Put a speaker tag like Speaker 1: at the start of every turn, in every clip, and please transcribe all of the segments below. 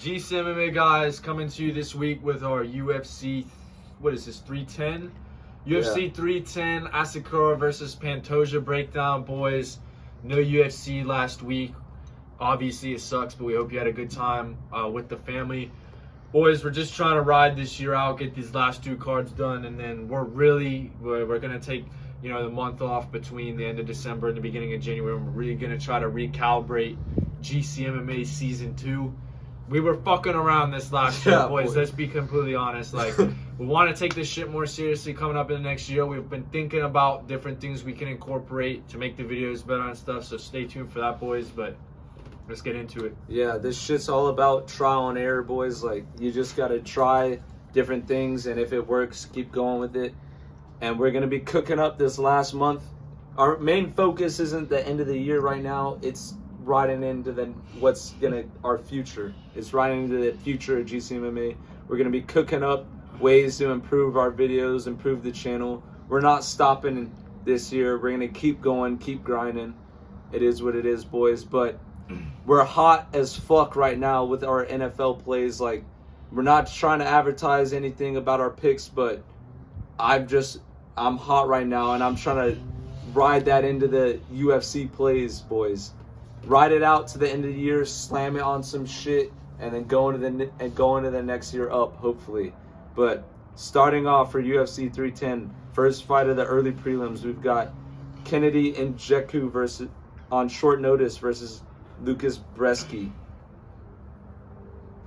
Speaker 1: GCMMA guys, coming to you this week with our UFC, what is this, 310? UFC 310, Asakura versus Pantoja breakdown, boys. No UFC last week. Obviously it sucks, but we hope you had a good time with the family. Boys, we're just trying to ride this year out, get these last two cards done, and then we're going to take, the month off between the end of December and the beginning of January. We're really going to try to recalibrate GCMMA Season 2. We were fucking around this last year, boys. Let's be completely honest. We want to take this shit more seriously coming up in the next year. We've been thinking about different things we can incorporate to make the videos better and stuff, so stay tuned for that, boys. But let's get into it.
Speaker 2: Yeah, this shit's all about trial and error, boys. You just got to try different things, and if it works, keep going with it. And we're going to be cooking up this last month. Our main focus isn't the end of the year right now. It's riding into our future. It's riding into the future of GCMMA. We're going to be cooking up ways to improve our videos, improve the channel. We're not stopping this year. We're going to keep going, keep grinding. It is what it is, boys. But we're hot as fuck right now with our NFL plays. We're not trying to advertise anything about our picks, but I'm hot right now, and I'm trying to ride that into the UFC plays, boys. Ride it out to the end of the year, slam it on some shit, and then go into the next year up, hopefully. But starting off for UFC 310, first fight of the early prelims, we've got Kennedy Nzechukwu on short notice versus Lucas Bresky.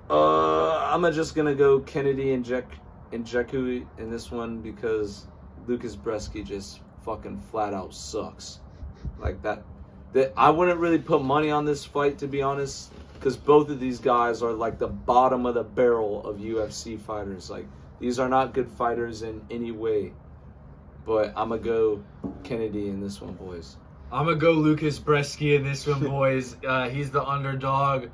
Speaker 2: I'm just gonna go Kennedy Nzechukwu in this one because Lucas Bresky just fucking flat out sucks. I wouldn't really put money on this fight, to be honest, because both of these guys are the bottom of the barrel of UFC fighters. These are not good fighters in any way. But I'm gonna go Kennedy in this one, boys.
Speaker 1: I'm going to go Lucas Bresky in this one, boys. He's the underdog.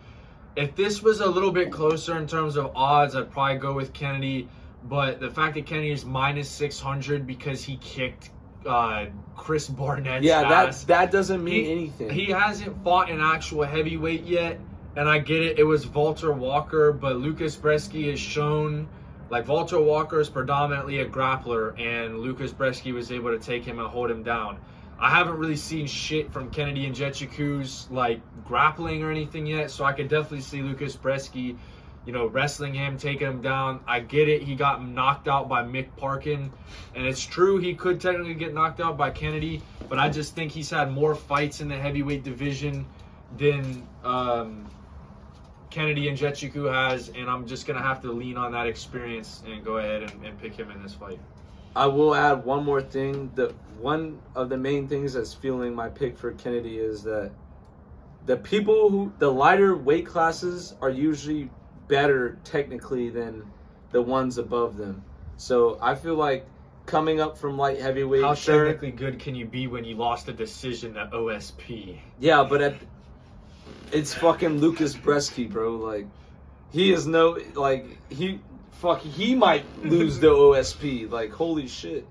Speaker 1: If this was a little bit closer in terms of odds, I'd probably go with Kennedy. But the fact that Kennedy is minus 600 because he kicked Chris Barnett's ass.
Speaker 2: That doesn't mean anything.
Speaker 1: He hasn't fought an actual heavyweight yet. And I get it. It was Walter Walker. But Lucas Bresky has shown... Walter Walker is predominantly a grappler. And Lucas Bresky was able to take him and hold him down. I haven't really seen shit from Kennedy Nzechukwu's grappling or anything yet, so I could definitely see Lucas Bresky, wrestling him, taking him down. I get it, he got knocked out by Mick Parkin, and it's true he could technically get knocked out by Kennedy, but I just think he's had more fights in the heavyweight division than Kennedy Nzechukwu has, and I'm just gonna have to lean on that experience and go ahead and pick him in this fight.
Speaker 2: I will add one more thing. One of the main things that's fueling my pick for Kennedy is that the lighter weight classes are usually better technically than the ones above them. So I feel like coming up from light heavyweight...
Speaker 1: How technically good can you be when you lost a decision at OSP?
Speaker 2: Yeah, but it's fucking Lucas Bresky, bro. He is no... he might lose the OSP. Holy shit.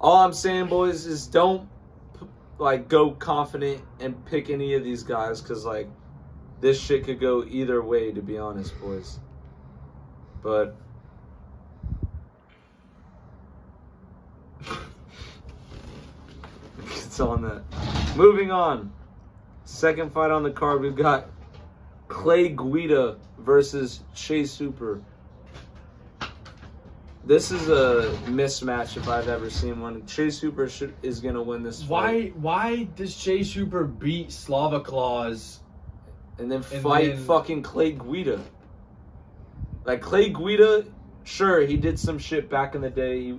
Speaker 2: All I'm saying, boys, is don't go confident and pick any of these guys, because this shit could go either way, to be honest, boys. But it's on that. Moving on. Second fight on the card, we've got Clay Guida versus Chase Hooper. This is a mismatch if I've ever seen one. Chase Hooper is going to win this fight.
Speaker 1: Why does Chase Hooper beat Slava Claus
Speaker 2: and then fight fucking Clay Guida? Clay Guida, sure, he did some shit back in the day,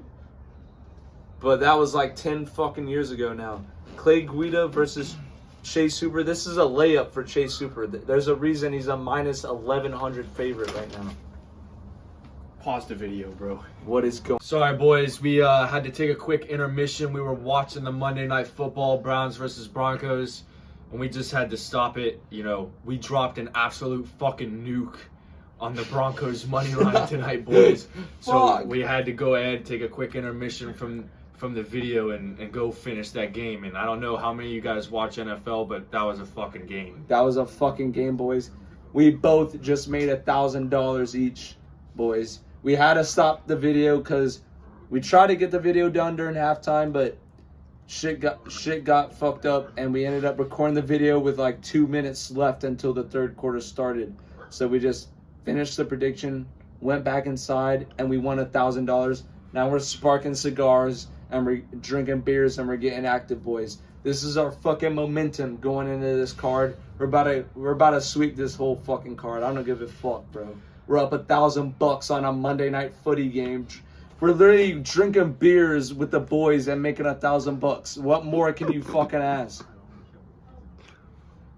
Speaker 2: but that was 10 fucking years ago now. Clay Guida versus Chase Hooper. This is a layup for Chase Hooper. There's a reason he's a minus 1,100 favorite right now.
Speaker 1: Pause the video, bro.
Speaker 2: What is going on?
Speaker 1: Sorry, boys. We had to take a quick intermission. We were watching the Monday Night Football, Browns versus Broncos, and we just had to stop it. We dropped an absolute fucking nuke on the Broncos money line tonight, boys. So we had to go ahead and take a quick intermission from the video and go finish that game. And I don't know how many of you guys watch NFL, but that was a fucking game.
Speaker 2: That was a fucking game, boys. We both just made $1,000 each, boys. We had to stop the video because we tried to get the video done during halftime, but shit got fucked up, and we ended up recording the video with like 2 minutes left until the third quarter started. So we just finished the prediction, went back inside, and we won $1,000. Now we're sparking cigars and we're drinking beers and we're getting active, boys. This is our fucking momentum going into this card. We're about to sweep this whole fucking card. I don't give a fuck, bro. We're up $1,000 on a Monday night footy game. We're literally drinking beers with the boys and making $1,000. What more can you fucking ask?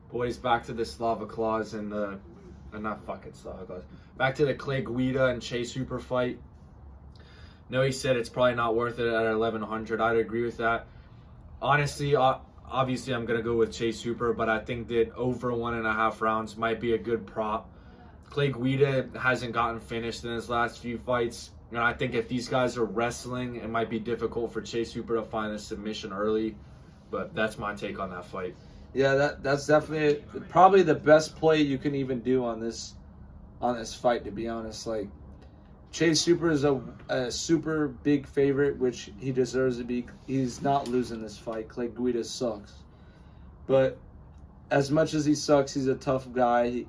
Speaker 1: Boys, back to the Slava Claus and the not fucking Slava Claus. Back to the Clay Guida and Chase Hooper fight. No, he said it's probably not worth it at 1,100. I'd agree with that. Honestly, obviously I'm going to go with Chase Hooper, but I think that over 1.5 rounds might be a good prop. Clay Guida hasn't gotten finished in his last few fights. And I think if these guys are wrestling, it might be difficult for Chase Hooper to find a submission early. But that's my take on that fight.
Speaker 2: Yeah, that's definitely probably the best play you can even do on this fight, to be honest. Like, Chase Hooper is a super big favorite, which he deserves to be. He's not losing this fight. Clay Guida sucks. But as much as he sucks, he's a tough guy.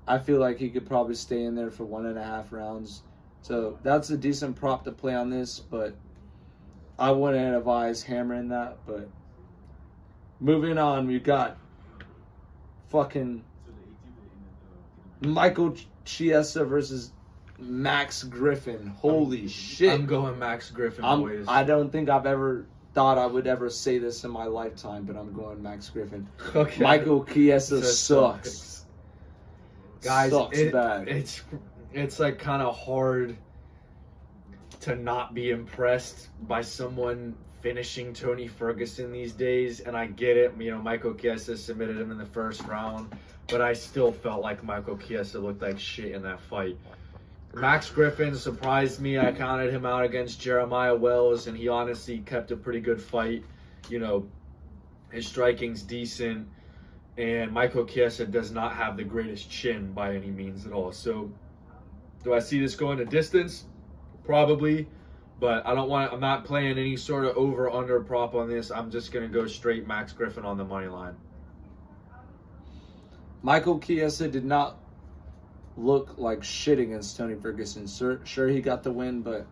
Speaker 2: I feel like he could probably stay in there for 1.5 rounds. So that's a decent prop to play on this, but I wouldn't advise hammering that. But moving on, we've got fucking Michael Chiesa versus Max Griffin. Holy shit.
Speaker 1: I'm going Max Griffin, boys.
Speaker 2: I don't think I've ever thought I would ever say this in my lifetime, but I'm going Max Griffin.
Speaker 1: Okay.
Speaker 2: Michael Chiesa sucks.
Speaker 1: Guys,
Speaker 2: sucks bad.
Speaker 1: It's like kind of hard to not be impressed by someone finishing Tony Ferguson these days, and I get it. You know, Michael Chiesa submitted him in the first round, but I still felt like Michael Chiesa looked like shit in that fight. Max Griffin surprised me. I counted him out against Jeremiah Wells, and he honestly kept a pretty good fight. You know, his striking's decent, and Michael Chiesa does not have the greatest chin by any means at all. So, do I see this going a distance? Probably, but I'm not playing any sort of over-under prop on this. I'm just going to go straight Max Griffin on the money line.
Speaker 2: Michael Chiesa did not look like shit against Tony Ferguson. Sure, he got the win, but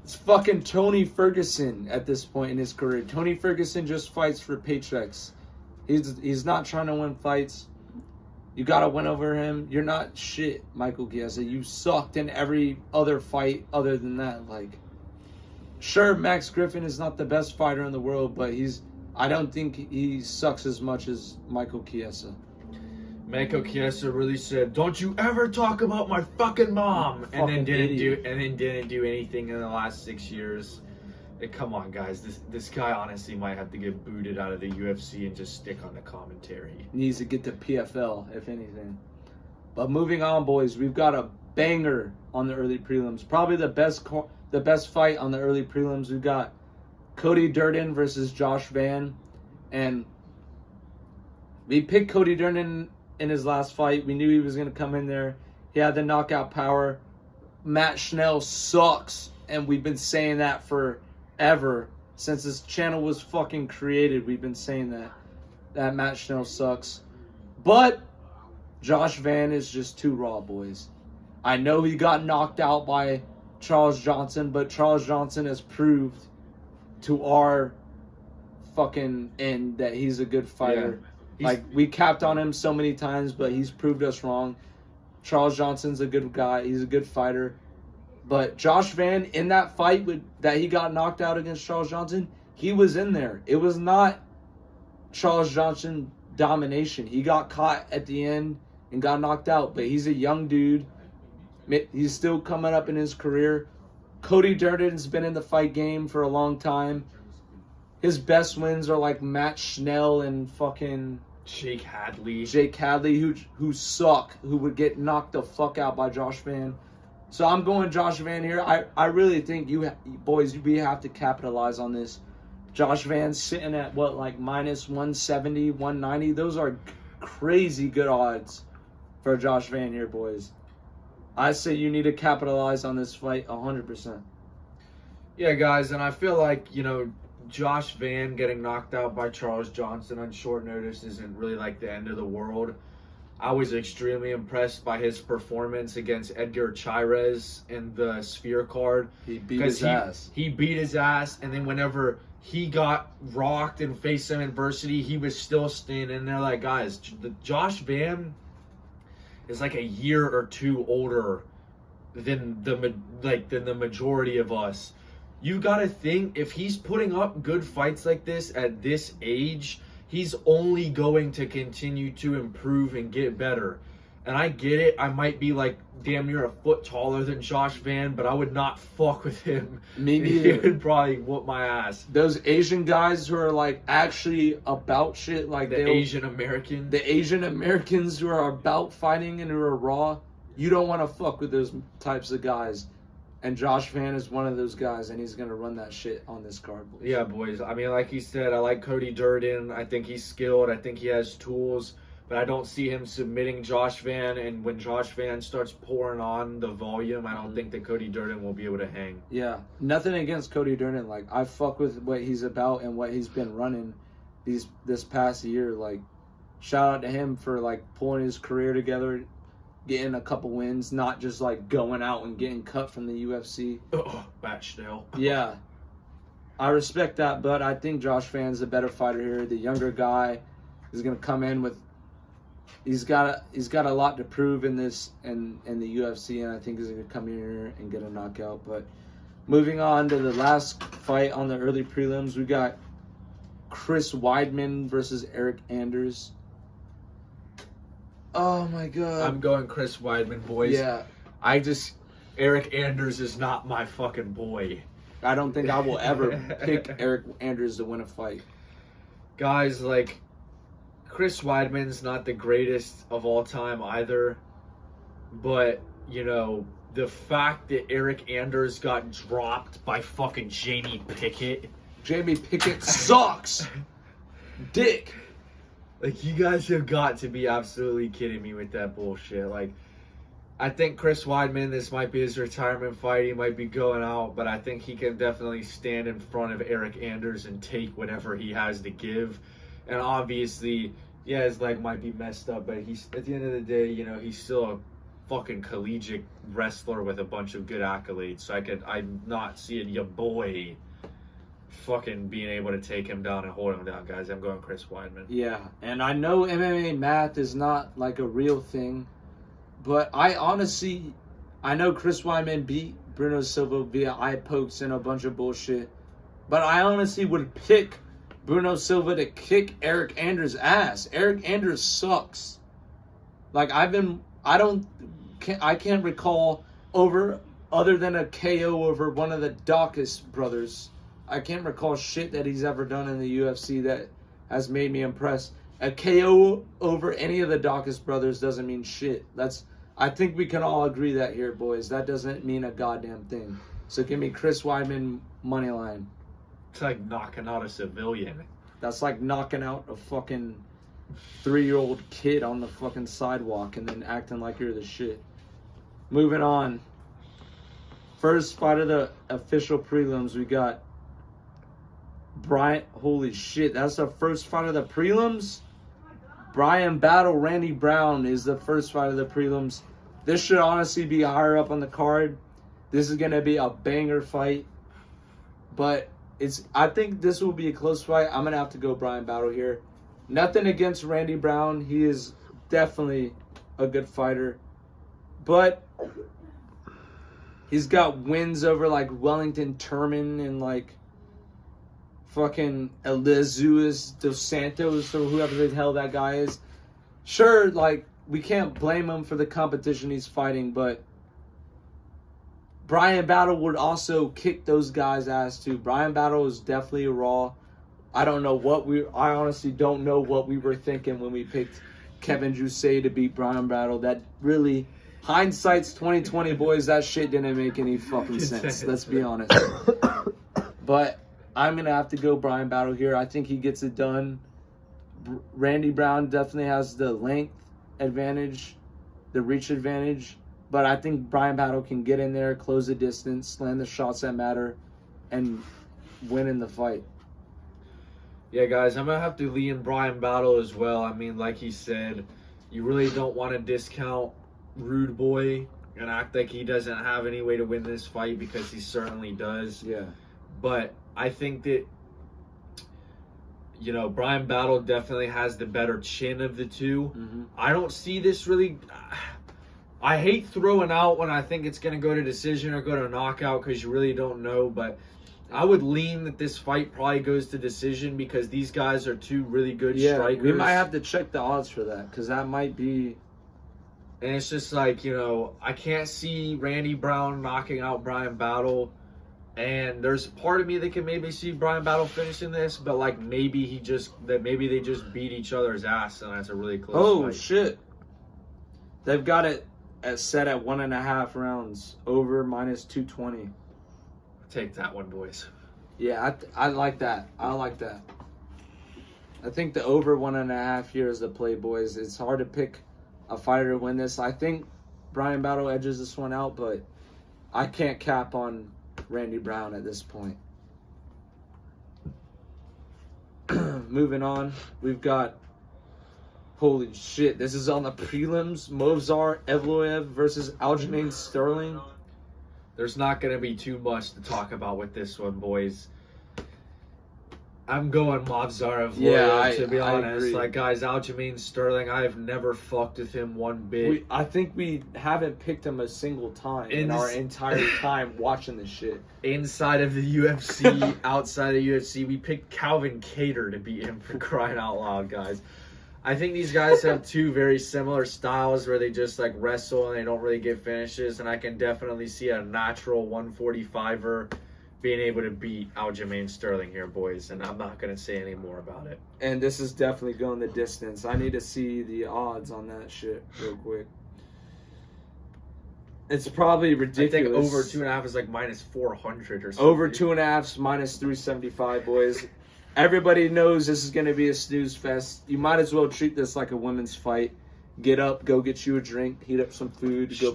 Speaker 2: it's fucking Tony Ferguson at this point in his career. Tony Ferguson just fights for paychecks. He's not trying to win fights. You gotta win over him. You're not shit, Michael Chiesa. You sucked in every other fight other than that. Like, sure, Max Griffin is not the best fighter in the world, but I don't think he sucks as much as Michael Chiesa.
Speaker 1: Michael Chiesa really said, "Don't you ever talk about my fucking mom," and then didn't do anything in the last 6 years. Come on, guys. This guy honestly might have to get booted out of the UFC and just stick on the commentary.
Speaker 2: Needs to get to PFL, if anything. But moving on, boys, we've got a banger on the early prelims. Probably the best fight on the early prelims. We've got Cody Durden versus Josh Van, and we picked Cody Durden in his last fight. We knew he was going to come in there. He had the knockout power. Matt Schnell sucks, and we've been saying that forever since this channel was fucking created. We've been saying that Matt Schnell sucks. But Josh Van is just too raw, boys. I know he got knocked out by Charles Johnson, but Charles Johnson has proved to our fucking end that he's a good fighter. Yeah. Like, we capped on him so many times, but he's proved us wrong. Charles Johnson's a good guy. He's a good fighter. But Josh Van, in that fight that he got knocked out against Charles Johnson, he was in there. It was not Charles Johnson domination. He got caught at the end and got knocked out. But he's a young dude. He's still coming up in his career. Cody Durden's been in the fight game for a long time. His best wins are like Matt Schnell and fucking
Speaker 1: Jake Hadley,
Speaker 2: who suck, who would get knocked the fuck out by Josh Van. So I'm going Josh Van here. I really think we have to capitalize on this. Josh Van's sitting at what, like minus 170, 190. Those are crazy good odds for Josh Van here, boys. I say you need to capitalize on this fight 100%.
Speaker 1: Yeah, guys, and I feel like, Josh Van getting knocked out by Charles Johnson on short notice isn't really like the end of the world. I was extremely impressed by his performance against Edgar Chairez in the Sphere card.
Speaker 2: He beat his ass.
Speaker 1: He beat his ass, and then whenever he got rocked and faced some adversity, he was still standing there. Like, guys, Josh Van is like a year or two older than the majority of us. You gotta think, if he's putting up good fights like this at this age, he's only going to continue to improve and get better. And I get it, I might be like damn near a foot taller than Josh Van, but I would not fuck with him.
Speaker 2: Me neither.
Speaker 1: He would probably whoop my ass.
Speaker 2: Those Asian guys who are like actually about shit, like
Speaker 1: The Asian Americans
Speaker 2: who are about fighting and who are raw, you don't want to fuck with those types of guys. And Josh Van is one of those guys, and he's going to run that shit on this card, boys.
Speaker 1: Yeah, boys. I mean, like he said, I like Cody Durden. I think he's skilled. I think he has tools. But I don't see him submitting Josh Van. And when Josh Van starts pouring on the volume, I don't think that Cody Durden will be able to hang.
Speaker 2: Yeah. Nothing against Cody Durden. Like, I fuck with what he's about and what he's been running this past year. Like, shout out to him for, like, pulling his career together, getting a couple wins, not just like going out and getting cut from the UFC.
Speaker 1: Oh, Batchdale.
Speaker 2: Yeah. I respect that, but I think Josh Van's a better fighter here. The younger guy is going to come in with he's got a lot to prove in this in the UFC, and I think he's going to come in here and get a knockout. But moving on to the last fight on the early prelims, we got Chris Weidman versus Eric Anders. Oh my god.
Speaker 1: I'm going Chris Weidman, boys.
Speaker 2: Yeah.
Speaker 1: Eric Anders is not my fucking boy.
Speaker 2: I don't think I will ever pick Eric Anders to win a fight.
Speaker 1: Guys, like, Chris Weidman's not the greatest of all time either. But, the fact that Eric Anders got dropped by fucking Jamie Pickett.
Speaker 2: Jamie Pickett sucks. Dick.
Speaker 1: Like, you guys have got to be absolutely kidding me with that bullshit. Like, I think Chris Weidman, this might be his retirement fight. He might be going out, but I think he can definitely stand in front of Eric Anders and take whatever he has to give. And obviously, yeah, his leg might be messed up, but he's, at the end of the day, he's still a fucking collegiate wrestler with a bunch of good accolades. So I'm not seeing your boy fucking being able to take him down and hold him down, guys. I'm going Chris Weidman.
Speaker 2: Yeah, and I know MMA math is not like a real thing, but I know Chris Weidman beat Bruno Silva via eye pokes and a bunch of bullshit, but I honestly would pick Bruno Silva to kick Eric Anders' ass. Eric Anders sucks. Like, I can't recall other than a KO over one of the Dawkins brothers. I can't recall shit that he's ever done in the UFC that has made me impressed. A KO over any of the Dawkins brothers doesn't mean shit. I think we can all agree that here, boys. That doesn't mean a goddamn thing. So give me Chris Weidman money line.
Speaker 1: It's like knocking out a civilian.
Speaker 2: That's like knocking out a fucking 3-year-old kid on the fucking sidewalk and then acting like you're the shit. Moving on. First fight of the official prelims, we got Brian. Holy shit, that's the first fight of the prelims? Brian Battle Randy Brown is the first fight of the prelims. This should honestly be higher up on the card. This is going to be a banger fight. But I think this will be a close fight. I'm going to have to go Brian Battle here. Nothing against Randy Brown. He is definitely a good fighter. But he's got wins over like Wellington Turman and like fucking Elizuis dos Santos or whoever the hell that guy is. Sure, like, we can't blame him for the competition he's fighting, but Brian Battle would also kick those guys' ass too. Brian Battle is definitely a raw. I honestly don't know what we were thinking when we picked Kevin Jousset to beat Brian Battle. That really, hindsight's 2020, boys. That shit didn't make any fucking sense. Let's be honest. But I'm going to have to go Brian Battle here. I think he gets it done. Randy Brown definitely has the length advantage, the reach advantage. But I think Bryan Battle can get in there, close the distance, land the shots that matter, and win in the fight.
Speaker 1: Yeah, guys, I'm going to have to lean Bryan Battle as well. I mean, like he said, you really don't want to discount Rude Boy and act like he doesn't have any way to win this fight, because he certainly does.
Speaker 2: Yeah.
Speaker 1: But I think that, you know, Bryan Battle definitely has the better chin of the two.
Speaker 2: Mm-hmm.
Speaker 1: I don't see this really... I hate throwing out when I think it's going to go to decision or go to knockout, because you really don't know. But I would lean that this fight probably goes to decision, because these guys are two really good strikers.
Speaker 2: We might have to check the odds for that, because that might be...
Speaker 1: And it's just like, you know, I can't see Randy Brown knocking out Bryan Battle. And there's a part of me that can maybe see Bryan Battle finishing this, but like maybe maybe they just beat each other's ass, and that's a really close fight.
Speaker 2: Oh, shit. They've got it set at 1.5 rounds, over -220.
Speaker 1: Take that one, boys.
Speaker 2: Yeah, I like that. I like that. I think the over 1.5 here is the play, boys. It's hard to pick a fighter to win this. I think Bryan Battle edges this one out, but I can't cap on Randy Brown at this point. Moving on, we've got, holy shit, this is on the prelims. Movsar Evloev versus Aljamain Sterling.
Speaker 1: There's not going to be too much to talk about with this one, boys. I'm going Movsar Evloev, to be honest. Like, guys, Aljamain Sterling, I have never fucked with him one bit.
Speaker 2: I think we haven't picked him a single time in our entire time watching this shit.
Speaker 1: Inside of the UFC, outside of the UFC, we picked Calvin Kattar to beat him, for crying out loud, guys. I think these guys have two very similar styles where they just like wrestle and they don't really get finishes, and I can definitely see a natural 145er being able to beat Aljamain Sterling here, boys, and I'm not going to say any more about it.
Speaker 2: And this is definitely going the distance. I need to see the odds on that shit real quick. It's probably ridiculous.
Speaker 1: I think over 2.5 is like -400 or something.
Speaker 2: Over 2.5 is -375, boys. Everybody knows this is going to be a snooze fest. You might as well treat this like a women's fight. Get up, go get you a drink, heat up some food, go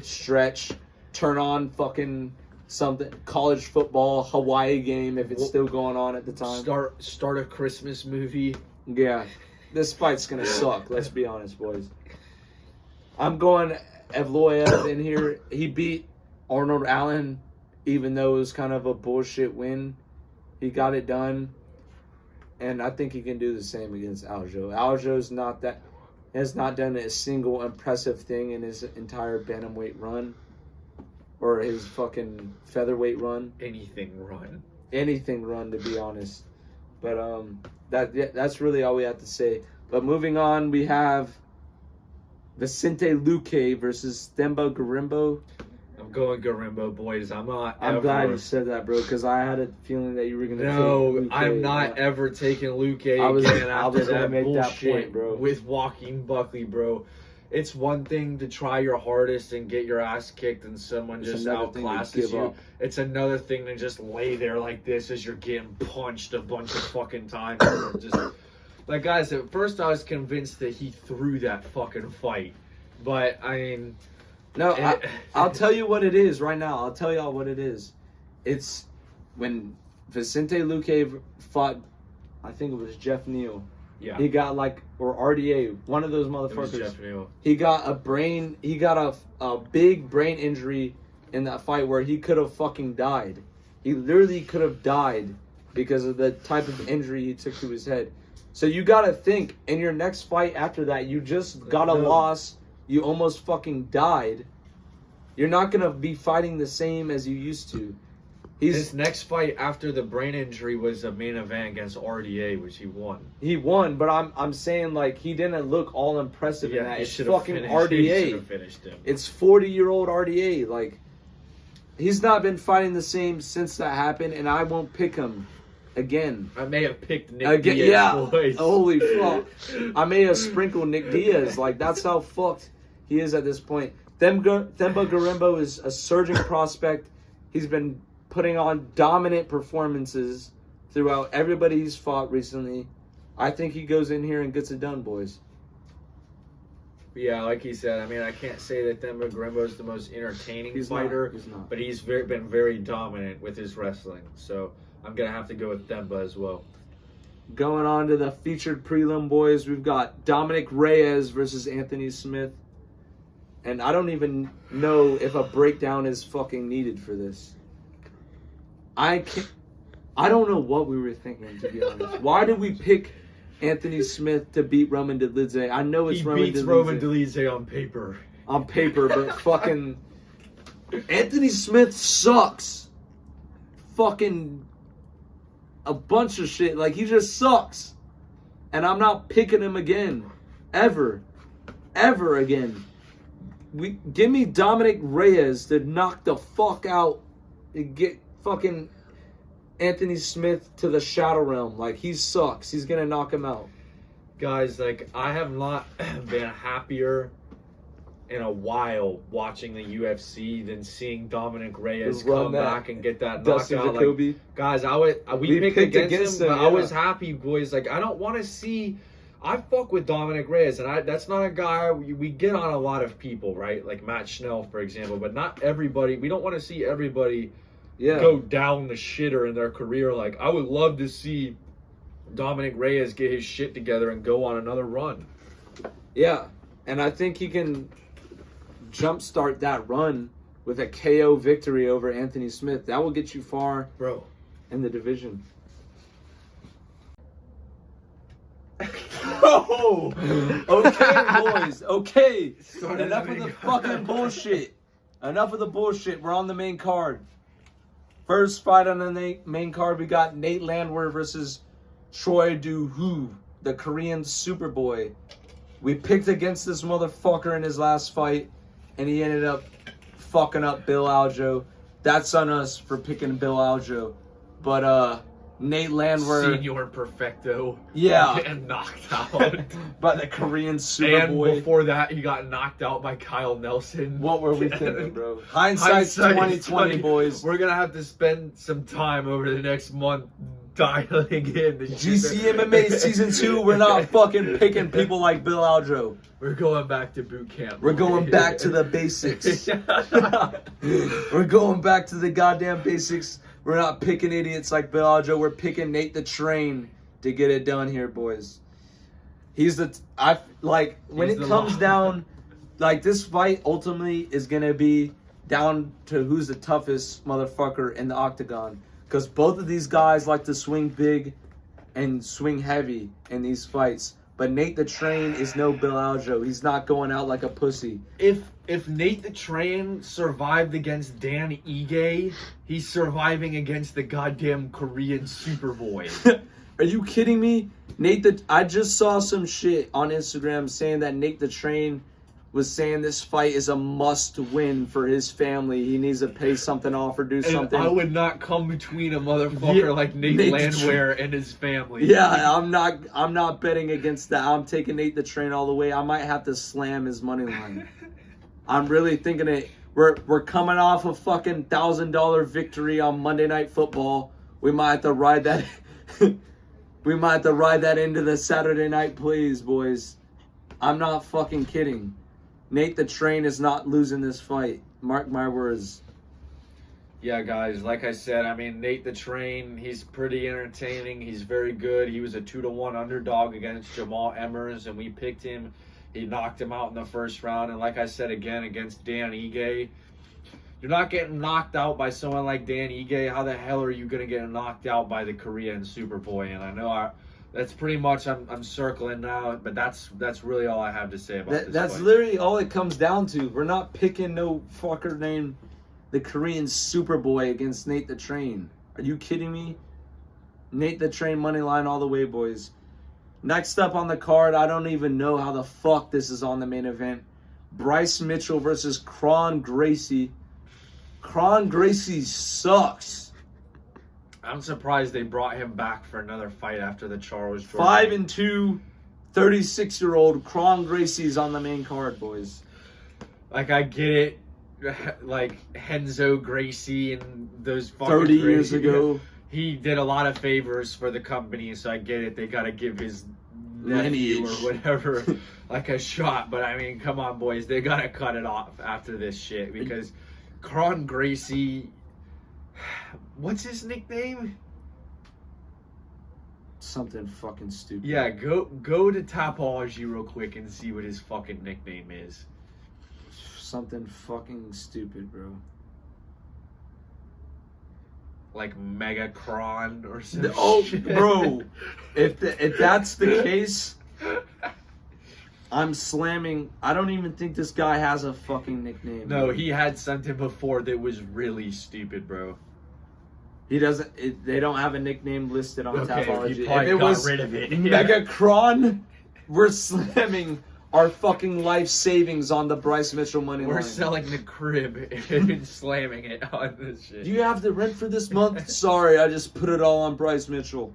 Speaker 2: stretch, turn on fucking something, college football, Hawaii game if it's still going on at the time.
Speaker 1: Start a Christmas movie.
Speaker 2: Yeah, this fight's gonna suck. Let's be honest, boys. I'm going Evloev in here. He beat Arnold Allen, even though it was kind of a bullshit win. He got it done, and I think he can do the same against Aljo. Aljo's has not done a single impressive thing in his entire bantamweight run. Or his fucking featherweight run.
Speaker 1: Anything run,
Speaker 2: to be honest. But that's really all we have to say. But moving on, we have Vicente Luque versus Themba Gorimbo.
Speaker 1: I'm going Gorimbo, boys. I'm
Speaker 2: glad you said that, bro, because I had a feeling that you were gonna.
Speaker 1: No, take Luque. I'm not ever taking Luque again after that bullshit that point, bro. With Joaquin Buckley, bro. It's one thing to try your hardest and get your ass kicked and someone just outclasses you. It's another thing to just lay there like this as you're getting punched a bunch of fucking times. Just, like, guys, at first I was convinced that he threw that fucking fight. But, I mean...
Speaker 2: No, I'll tell you what it is right now. I'll tell y'all what it is. It's when Vicente Luque fought, I think it was Jeff Neal.
Speaker 1: Yeah.
Speaker 2: He got or RDA, one of those motherfuckers.
Speaker 1: It was Jeff Neal.
Speaker 2: He got a big brain injury in that fight where he could have fucking died. He literally could have died because of the type of injury he took to his head. So you gotta think, in your next fight after that, you just got a loss, you almost fucking died. You're not gonna be fighting the same as you used to.
Speaker 1: His next fight after the brain injury was a main event against RDA, which he won.
Speaker 2: He won, but I'm saying, like, he didn't look all impressive in that. It's fucking RDA.
Speaker 1: He should have finished him.
Speaker 2: It's 40-year-old RDA. Like, he's not been fighting the same since that happened, and I won't pick him again.
Speaker 1: I may have picked Nick Diaz.
Speaker 2: Yeah,
Speaker 1: boys.
Speaker 2: Holy fuck. I may have sprinkled Nick Diaz. Like, that's how fucked he is at this point. Themba Gorimbo is a surging prospect. He's been putting on dominant performances throughout everybody he's fought recently. I think he goes in here and gets it done, boys.
Speaker 1: Yeah, like he said, I mean, I can't say that Themba Gorimbo's the most entertaining fighter,
Speaker 2: not.
Speaker 1: but he's been very dominant with his wrestling. So I'm going to have to go with Themba as well.
Speaker 2: Going on to the featured prelim, boys, we've got Dominic Reyes versus Anthony Smith. And I don't even know if a breakdown is fucking needed for this. I don't know what we were thinking, to be honest. Why did we pick Anthony Smith to beat Roman Dolidze? I know it's Roman Dolidze. He beats
Speaker 1: Roman Dolidze on paper.
Speaker 2: On paper, but fucking Anthony Smith sucks. Fucking a bunch of shit. Like, he just sucks. And I'm not picking him again. Ever. Ever again. Give me Dominic Reyes to knock the fuck out and get fucking Anthony Smith to the Shadow Realm. Like, he sucks. He's gonna knock him out.
Speaker 1: Guys, like, I have not been happier in a while watching the UFC than seeing Dominic Reyes come back and get that knockout. Like, guys, we picked against him, but yeah. I was happy, boys. Like, I don't want to see. I fuck with Dominic Reyes, and that's not a guy we get on a lot of people, right? Like Matt Schnell, for example, but not everybody. We don't want to see everybody go down the shitter in their career. Like, I would love to see Dominic Reyes get his shit together and go on another run.
Speaker 2: Yeah, and I think he can jumpstart that run with a KO victory over Anthony Smith. That will get you far,
Speaker 1: bro,
Speaker 2: in the division.
Speaker 1: Oh,
Speaker 2: okay, boys. Okay, enough of the fucking bullshit. Enough of the bullshit. We're on the main card. First fight on the main card, we got Nate Landwehr versus Choi Do-hoo, the Korean Superboy. We picked against this motherfucker in his last fight, and he ended up fucking up Bill Aljo. That's on us for picking Bill Aljo. But, Nate Landwehr,
Speaker 1: Senior Perfecto,
Speaker 2: getting
Speaker 1: knocked out
Speaker 2: by the Korean Superboy.
Speaker 1: And before that, he got knocked out by Kyle Nelson.
Speaker 2: What were we thinking, bro? Hindsight's 2020, boys.
Speaker 1: We're gonna have to spend some time over the next month dialing in the
Speaker 2: GCMMA season 2. We're not fucking picking people like Bill Aljo.
Speaker 1: We're going back to boot camp.
Speaker 2: We're going back to the basics. We're going back to the goddamn basics. We're not picking idiots like Bill Aljo. We're picking Nate the Train to get it done here, boys. When it comes down, like, this fight ultimately is going to be down to who's the toughest motherfucker in the octagon. Because both of these guys like to swing big and swing heavy in these fights. But Nate the Train is no Bill Aljo. He's not going out like a pussy.
Speaker 1: If Nate the Train survived against Dan Ige, he's surviving against the goddamn Korean Superboy.
Speaker 2: Are you kidding me? I just saw some shit on Instagram saying that Nate the Train was saying this fight is a must-win for his family. He needs to pay something off or do something.
Speaker 1: I would not come between a motherfucker like Nate Landwehr and his family.
Speaker 2: Yeah, I'm not betting against that. I'm taking Nate the Train all the way. I might have to slam his money line. I'm really thinking it. We're coming off a fucking $1,000 victory on Monday Night Football. We might have to ride that. We might have to ride that into the Saturday night plays, boys. I'm not fucking kidding. Nate the Train is not losing this fight. Mark my words.
Speaker 1: Yeah, guys, like I said, I mean, Nate the Train, he's pretty entertaining. He's very good. He was a 2-1 underdog against Jamal Emmers, and we picked him. He knocked him out in the first round. And like I said again, against Dan Ige, you're not getting knocked out by someone like Dan Ige. How the hell are you going to get knocked out by the Korean Superboy? And I know that's pretty much I'm circling now, but that's really all I have to say about this.
Speaker 2: That's
Speaker 1: fight.
Speaker 2: Literally all it comes down to. We're not picking no fucker named the Korean Superboy against Nate the Train. Are you kidding me? Nate the Train money line all the way, boys. Next up on the card, I don't even know how the fuck this is on the main event. Bryce Mitchell versus Kron Gracie. Kron Gracie sucks.
Speaker 1: I'm surprised they brought him back for another fight after the Charles Jordan.
Speaker 2: 5-2, 36-year-old Kron Gracie's on the main card, boys.
Speaker 1: Like, I get it. Like, Henzo Gracie and those fucking
Speaker 2: 30 years ago.
Speaker 1: he did a lot of favors for the company, so I get it. They got to give his nephew or whatever like a shot. But I mean, come on, boys. They got to cut it off after this shit because Kron Gracie, what's his nickname?
Speaker 2: Something fucking stupid.
Speaker 1: Yeah, go to Tapology real quick and see what his fucking nickname is.
Speaker 2: Something fucking stupid, bro.
Speaker 1: Like Megacron or something.
Speaker 2: Oh, bro. If that's the case, I'm slamming. I don't even think this guy has a fucking nickname.
Speaker 1: No, he had something before that was really stupid, bro.
Speaker 2: He doesn't. They don't have a nickname listed on Tapology.
Speaker 1: He probably got rid of it.
Speaker 2: Megacron, we're slamming our fucking life savings on the Bryce Mitchell money line.
Speaker 1: We're selling the crib and slamming it on this shit.
Speaker 2: Do you have the rent for this month? Sorry, I just put it all on Bryce Mitchell.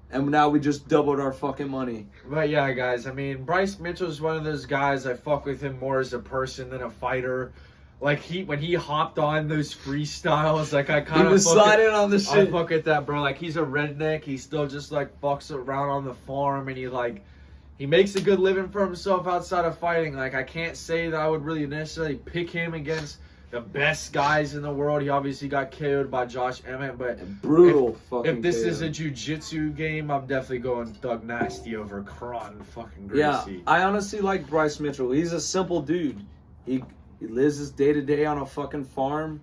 Speaker 2: And now we just doubled our fucking money.
Speaker 1: But yeah, guys, I mean, Bryce Mitchell's one of those guys, I fuck with him more as a person than a fighter. Like, when he hopped on those freestyles, like, I kind of...
Speaker 2: He was sliding on the shit.
Speaker 1: I fuck with that, bro. Like, he's a redneck. He still just, like, fucks around on the farm, and he makes a good living for himself outside of fighting. Like, I can't say that I would really necessarily pick him against the best guys in the world. He obviously got KO'd by Josh Emmett, but
Speaker 2: brutal
Speaker 1: if this is a jiu-jitsu game, I'm definitely going Thug Nasty over Kron fucking Gracie.
Speaker 2: Yeah, I honestly like Bryce Mitchell. He's a simple dude. He lives his day-to-day on a fucking farm,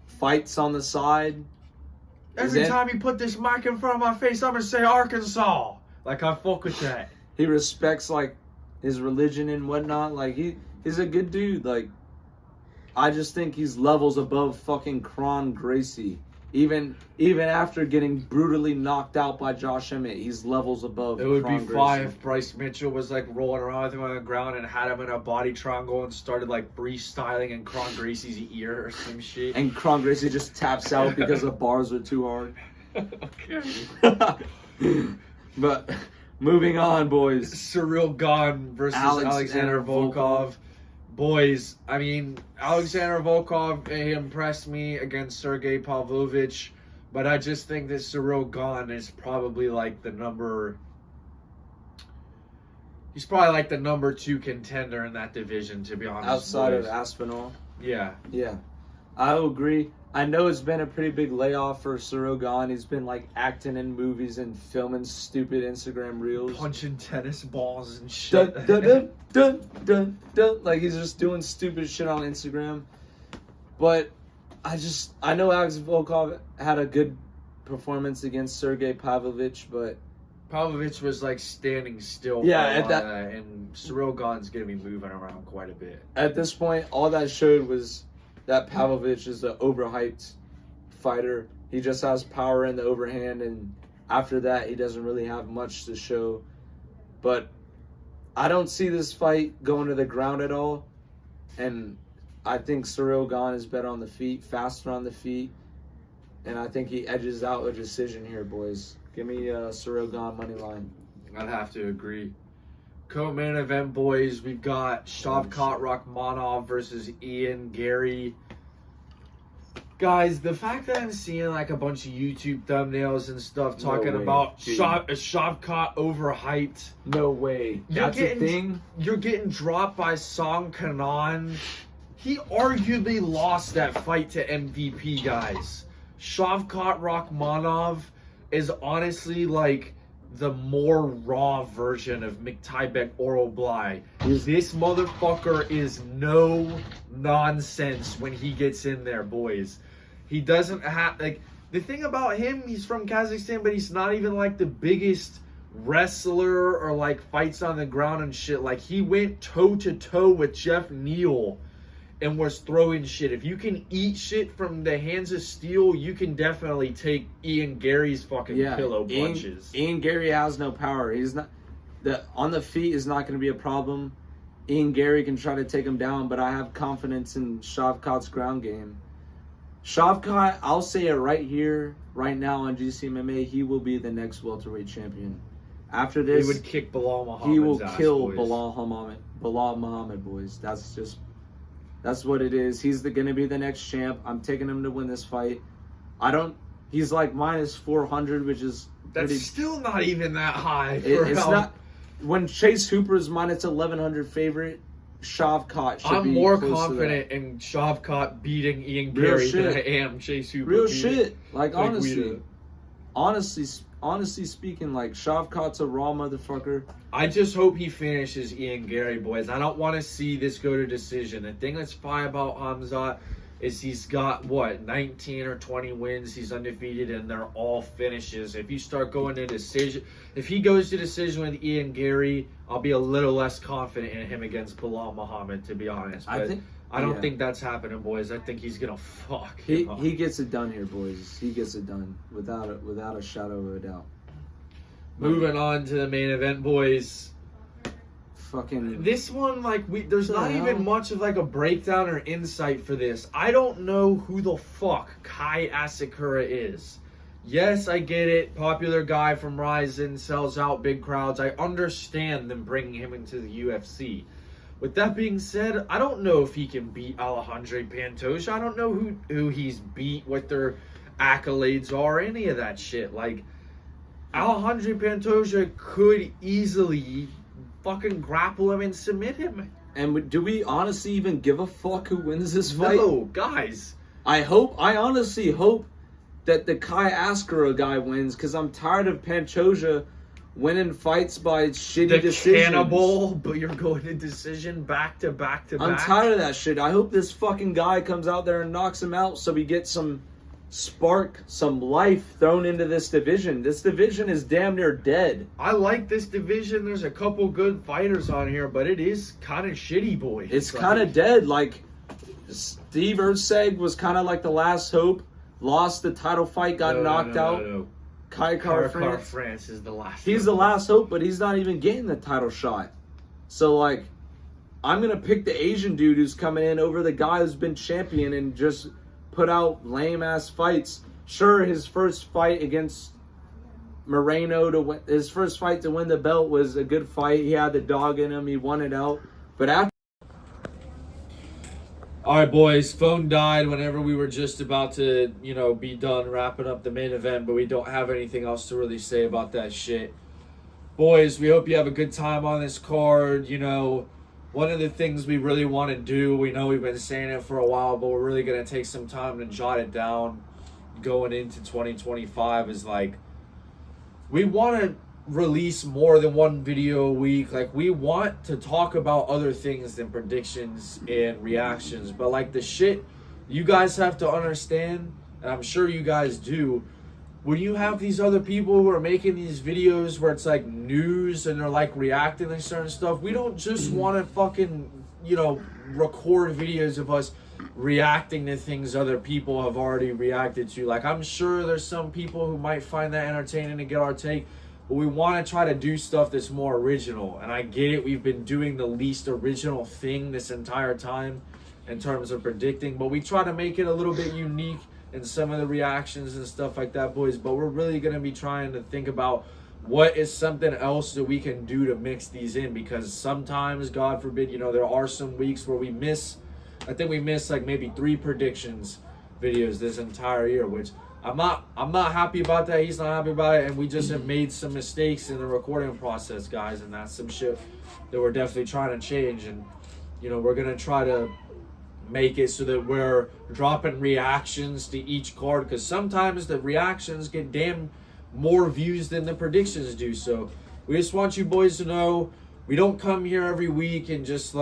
Speaker 2: fights on the side.
Speaker 1: Every time you put this mic in front of my face, I'm gonna say Arkansas. Like, I fuck with that.
Speaker 2: He respects, like, his religion and whatnot. Like, he's a good dude. Like, I just think he's levels above fucking Kron Gracie. Even after getting brutally knocked out by Josh Emmett, he's levels above.
Speaker 1: It would
Speaker 2: Kron
Speaker 1: be
Speaker 2: Gracie.
Speaker 1: fine if Bryce Mitchell was like rolling around with him on the ground and had him in a body triangle and started like freestyling in Kron Gracie's ear or some shit.
Speaker 2: And Kron Gracie just taps out because the bars are too hard.
Speaker 1: Okay.
Speaker 2: But moving on, boys.
Speaker 1: Cyril Gane versus Alexander Volkov. Boys, I mean, Alexander Volkov, he impressed me against Sergey Pavlovich, but I just think that Cyril Gane is probably like he's probably like the number 2 contender in that division, to be honest.
Speaker 2: Outside
Speaker 1: boys.
Speaker 2: of Aspinall.
Speaker 1: Yeah.
Speaker 2: Yeah. I agree. I know it's been a pretty big layoff for Cyril Gane. He's been like acting in movies and filming stupid Instagram reels.
Speaker 1: Punching tennis balls and shit.
Speaker 2: Dun, dun, dun, dun, dun, dun. Like, he's just doing stupid shit on Instagram. But I know Alex Volkov had a good performance against Sergey Pavlovich, but
Speaker 1: Pavlovich was like standing still.
Speaker 2: Yeah,
Speaker 1: for and Cyril Gane's gonna be moving around quite a bit.
Speaker 2: At this point, all that showed was that Pavlovich is an overhyped fighter. He just has power in the overhand, and after that, he doesn't really have much to show. But I don't see this fight going to the ground at all, and I think Cyril Gane is better on the feet, faster on the feet, and I think he edges out a decision here, boys. Give me Cyril Gane money line.
Speaker 1: I'd have to agree. Co-main event, boys. We've got Shavkat Rakhmonov versus Ian Gary. Guys, the fact that I'm seeing like a bunch of YouTube thumbnails and stuff talking about Shavkat overhyped.
Speaker 2: No way. That's a thing?
Speaker 1: You're getting dropped by Song Kanan. He arguably lost that fight to MVP, guys. Shavkat Rakhmonov is honestly like the more raw version of Miktaibek Oroblai. This motherfucker is no nonsense when he gets in there, boys. He doesn't have, like, the thing about him, he's from Kazakhstan, but he's not even like the biggest wrestler or like fights on the ground and shit. Like, he went toe to toe with Jeff Neal and was throwing shit. If you can eat shit from the hands of steel, you can definitely take Ian Gary's fucking pillow punches.
Speaker 2: Ian Gary has no power. He's not on the feet is not going to be a problem. Ian Gary can try to take him down, but I have confidence in Shavkat's ground game. Shavkat, I'll say it right here, right now on GCMMA, he will be the next welterweight champion. After this,
Speaker 1: he would kick Bilal Muhammad's
Speaker 2: He will
Speaker 1: ass,
Speaker 2: kill
Speaker 1: boys.
Speaker 2: Bilal Muhammad, boys. That's what it is. He's going to be the next champ. I'm taking him to win this fight. I don't He's like minus 400, which is
Speaker 1: That's
Speaker 2: pretty,
Speaker 1: still not even that high.
Speaker 2: it's not. When Chase Hooper is minus 1100 favorite, Shavkat should be
Speaker 1: I'm more
Speaker 2: close
Speaker 1: confident in Shavkat beating Ian Gary than I am Chase Hooper.
Speaker 2: Real
Speaker 1: beating
Speaker 2: shit. Like
Speaker 1: Guida.
Speaker 2: honestly speaking, like Shavkat's a raw motherfucker.
Speaker 1: I just hope he finishes Ian Gary, boys. I don't want to see this go to decision. The thing that's fine about Hamzat is he's got, 19 or 20 wins. He's undefeated, and they're all finishes. If you start going to decision, if he goes to decision with Ian Gary, I'll be a little less confident in him against Bilal Muhammad, to be honest. But I don't think that's happening, boys. I think he's going to fuck him up.
Speaker 2: He gets it done here, boys. He gets it done without a shadow of a doubt.
Speaker 1: Moving on to the main event, boys.
Speaker 2: Fucking
Speaker 1: This one, there's not even much of a breakdown or insight for this. I don't know who the fuck Kai Asakura is. Yes, I get it. Popular guy from Ryzen, sells out big crowds. I understand them bringing him into the UFC. With that being said, I don't know if he can beat Alexandre Pantoja. I don't know who he's beat, what their accolades are, any of that shit. Alexandre Pantoja could easily fucking grapple him and submit him.
Speaker 2: And do we honestly even give a fuck who wins this fight?
Speaker 1: No, guys.
Speaker 2: I honestly hope that the Kai Asakura guy wins, because I'm tired of Pantoja winning fights by shitty decisions.
Speaker 1: Cannibal, but you're going to decision back to back to back.
Speaker 2: I'm tired of that shit. I hope this fucking guy comes out there and knocks him out so we get some spark, some life thrown into this division. This division is damn near dead.
Speaker 1: I like this division. There's a couple good fighters on here, but it is kind of shitty, boys.
Speaker 2: It's kind of dead. Steve Erceg was kind of like the last hope. Lost the title fight, got knocked out.
Speaker 1: No.
Speaker 2: Kai
Speaker 1: France is the last.
Speaker 2: He's the last hope, but he's not even getting the title shot. So I'm gonna pick the Asian dude who's coming in over the guy who's been champion and just put out lame ass fights. Sure, his first fight against Moreno to win, his first fight to win the belt was a good fight. He had the dog in him. He won it out. But after.
Speaker 1: All right, boys, phone died whenever we were just about to, be done wrapping up the main event, but we don't have anything else to really say about that shit. Boys, we hope you have a good time on this card. One of the things we really want to do, we know we've been saying it for a while, but we're really going to take some time to jot it down going into 2025 is we want to release more than one video a week. We want to talk about other things than predictions and reactions, but the shit you guys have to understand, and I'm sure you guys do, when you have these other people who are making these videos where it's news and they're reacting to certain stuff, we don't just want to fucking record videos of us reacting to things other people have already reacted to. I'm sure there's some people who might find that entertaining to get our take, but we want to try to do stuff that's more original. And I get it, we've been doing the least original thing this entire time in terms of predicting, but we try to make it a little bit unique in some of the reactions and stuff like that, boys. But we're really going to be trying to think about what is something else that we can do to mix these in, because sometimes, God forbid, there are some weeks where we miss, I think we missed maybe 3 predictions videos this entire year, which I'm not happy about that. He's not happy about it, and we just have made some mistakes in the recording process, guys, and that's some shit that we're definitely trying to change. And we're gonna try to make it so that we're dropping reactions to each card, because sometimes the reactions get damn more views than the predictions do. So we just want you boys to know we don't come here every week and just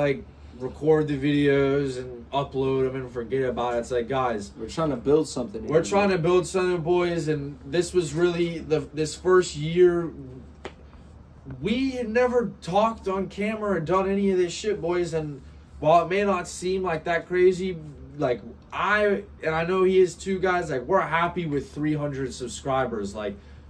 Speaker 1: record the videos and upload them and forget about it. It's guys,
Speaker 2: we're trying to build something here.
Speaker 1: We're trying to build something, boys, and this was really this first year. We had never talked on camera or done any of this shit, boys, and while it may not seem that crazy, I know he is too, guys, we're happy with 300 subscribers.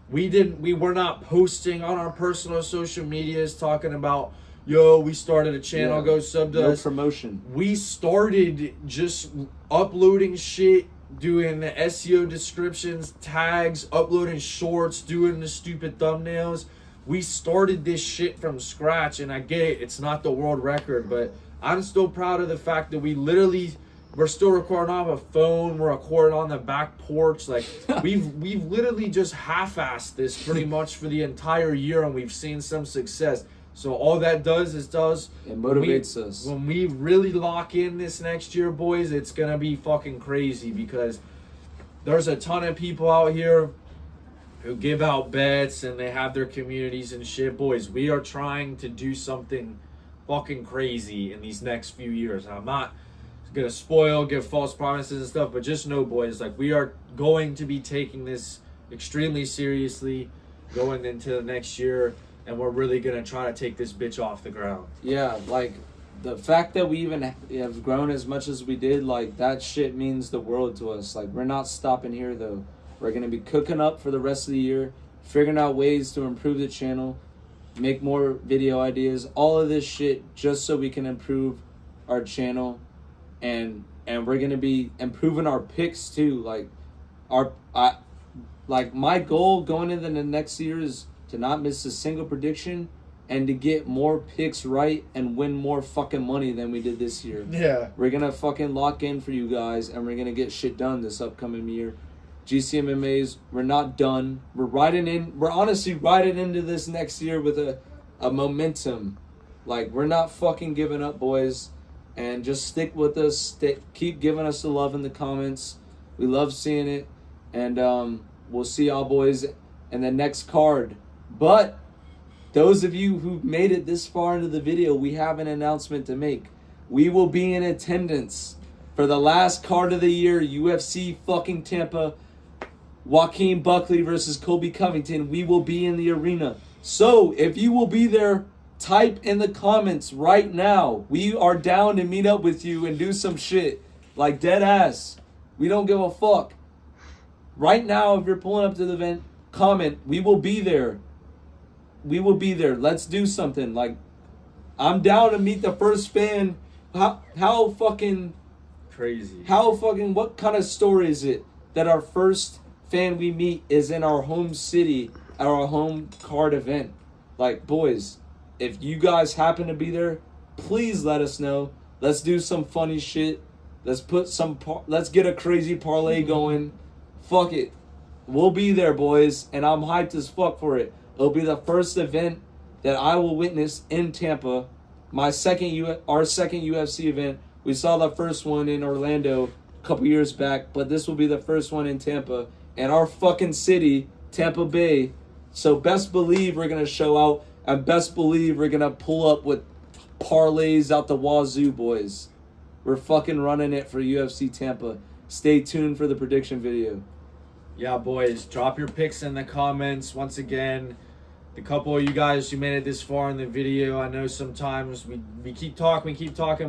Speaker 1: We were not posting on our personal social medias talking about, yo, we started a channel, go sub to us.
Speaker 2: No promotion.
Speaker 1: We started just uploading shit, doing the SEO descriptions, tags, uploading shorts, doing the stupid thumbnails. We started this shit from scratch, and I get it, it's not the world record, but I'm still proud of the fact that we literally we're still recording on a phone. We're recording on the back porch. Like we've literally just half-assed this pretty much for the entire year, and we've seen some success. So all that does is
Speaker 2: it motivates us.
Speaker 1: When we really lock in this next year, boys, it's gonna be fucking crazy because there's a ton of people out here who give out bets and they have their communities and shit. Boys, we are trying to do something fucking crazy in these next few years. I'm not gonna give false promises and stuff, but just know, boys, like we are going to be taking this extremely seriously going into the next year, and we're really gonna try to take this bitch off the ground.
Speaker 2: Yeah, like the fact that we even have grown as much as we did, like that shit means the world to us. Like we're not stopping here though. We're gonna be cooking up for the rest of the year, figuring out ways to improve the channel, make more video ideas, all of this shit just so we can improve our channel, and we're gonna be improving our picks too. Like my goal going into the next year is to not miss a single prediction and to get more picks right and win more fucking money than we did this year.
Speaker 1: Yeah.
Speaker 2: We're gonna fucking lock in for you guys, and we're gonna get shit done this upcoming year. GCMMAs, we're not done. We're honestly riding into this next year with a momentum. Like, we're not fucking giving up, boys. And just stick with us. Keep giving us the love in the comments. We love seeing it. And we'll see y'all, boys, in the next card. But those of you who made it this far into the video, we have an announcement to make. We will be in attendance for the last card of the year, UFC fucking Tampa, Joaquin Buckley versus Colby Covington. We will be in the arena. So if you will be there, type in the comments right now. We are down to meet up with you and do some shit. Like dead ass. We don't give a fuck. Right now, if you're pulling up to the event, comment. We will be there. We will be there. Let's do something. Like, I'm down to meet the first fan. How fucking
Speaker 1: crazy.
Speaker 2: What kind of story is it that our first fan we meet is in our home city at our home card event? Like, boys, if you guys happen to be there, please let us know. Let's do some funny shit. Let's get a crazy parlay going. Fuck it. We'll be there, boys, and I'm hyped as fuck for it. It'll be the first event that I will witness in Tampa. Our second UFC event. We saw the first one in Orlando a couple years back, but this will be the first one in Tampa. And our fucking city, Tampa Bay. So best believe we're going to show out, and best believe we're going to pull up with parlays out the wazoo, boys. We're fucking running it for UFC Tampa. Stay tuned for the prediction video.
Speaker 1: Yeah, boys, drop your picks in the comments. Once again, the couple of you guys who made it this far in the video, I know sometimes we keep talking,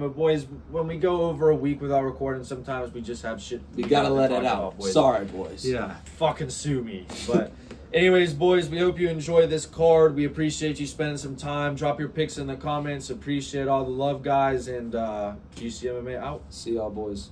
Speaker 1: but boys, when we go over a week without recording, sometimes we just have shit.
Speaker 2: We gotta let it out. Sorry, boys.
Speaker 1: Yeah, fucking sue me. But anyways, boys, we hope you enjoyed this card. We appreciate you spending some time. Drop your picks in the comments. Appreciate all the love, guys, and GCMMA out.
Speaker 2: See y'all, boys.